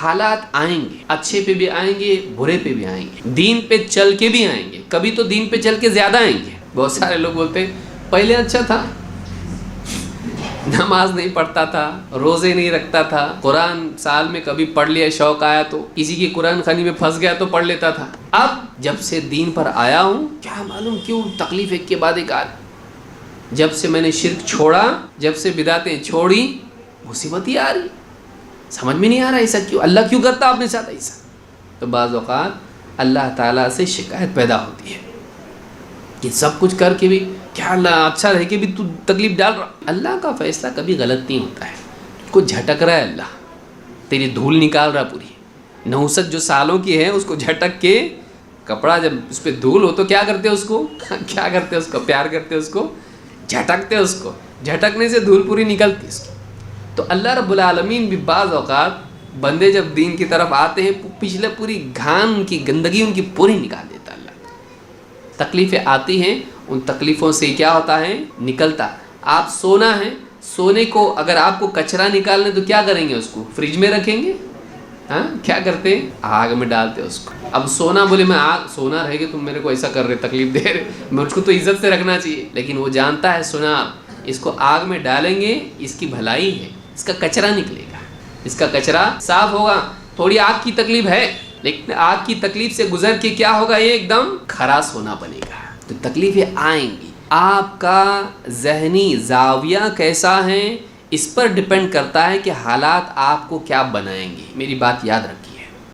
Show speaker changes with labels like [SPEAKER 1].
[SPEAKER 1] حالات آئیں گے، اچھے پہ بھی آئیں گے، برے پہ بھی آئیں گے، دین پہ چل کے بھی آئیں گے، کبھی تو دین پہ چل کے زیادہ آئیں گے۔ بہت سارے لوگ بولتے ہیں پہلے اچھا تھا، نماز نہیں پڑھتا تھا، روزے نہیں رکھتا تھا، قرآن سال میں کبھی پڑھ لیا، شوق آیا تو کسی کی قرآن خوانی میں پھنس گیا تو پڑھ لیتا تھا، اب جب سے دین پر آیا ہوں کیا معلوم کیوں تکلیف ایک کے بعد ایک آ رہی، جب سے میں نے شرک چھوڑا، جب سے بدعتیں چھوڑی، مصیبت ہی آ رہی، سمجھ میں نہیں آ رہا ایسا کیوں، اللہ کیوں کرتا اپنے ساتھ ایسا؟ تو بعض اوقات اللہ تعالیٰ سے شکایت پیدا ہوتی ہے کہ سب کچھ کر کے بھی کیا اللہ اچھا رہ کے بھی تو تکلیف ڈال رہا۔ اللہ کا فیصلہ کبھی غلط نہیں ہوتا ہے، کو جھٹک رہا ہے اللہ، تیری دھول نکال رہا پوری، نحوست جو سالوں کی ہے اس کو جھٹک کے، کپڑا جب اس پہ دھول ہو تو کیا کرتے اس کو، کیا کرتے اس کو، پیار کرتے اس کو، جھٹکتے اس کو، جھٹکنے سے دھول پوری نکلتی اس کی۔ تو اللہ رب العالمین بھی بعض اوقات بندے جب دین کی طرف آتے ہیں پچھلے پوری گھان کی گندگی ان کی پوری نکال دیتا اللہ۔ تکلیفیں آتی ہیں، ان تکلیفوں سے کیا ہوتا ہے، نکلتا۔ آپ سونا ہے، سونے کو اگر آپ کو کچرا نکالنے تو کیا کریں گے، اس کو فریج میں رکھیں گے، ہاں کیا کرتے ہیں، آگ میں ڈالتے اس کو۔ اب سونا بولے میں آگ، سونا رہے گی تم میرے کو ایسا کر رہے تکلیف دے رہے، مجھ کو تو عزت سے رکھنا چاہیے، لیکن وہ جانتا ہے سونا اس کو آگ میں ڈالیں گے اس کی بھلائی ہے، اس کا کچرا نکلے گا، اس کا کچرا صاف ہوگا، تھوڑی آگ کی تکلیف ہے لیکن آگ کی تکلیف سے گزر کے کیا ہوگا، یہ ایک دم کھرا سونا بنے گا۔ تو تکلیفیں آئیں گی، آپ کا ذہنی زاویہ کیسا ہے اس پر ڈپینڈ کرتا ہے کہ حالات آپ کو کیا بنائیں گے۔ میری بات یاد رکھیں۔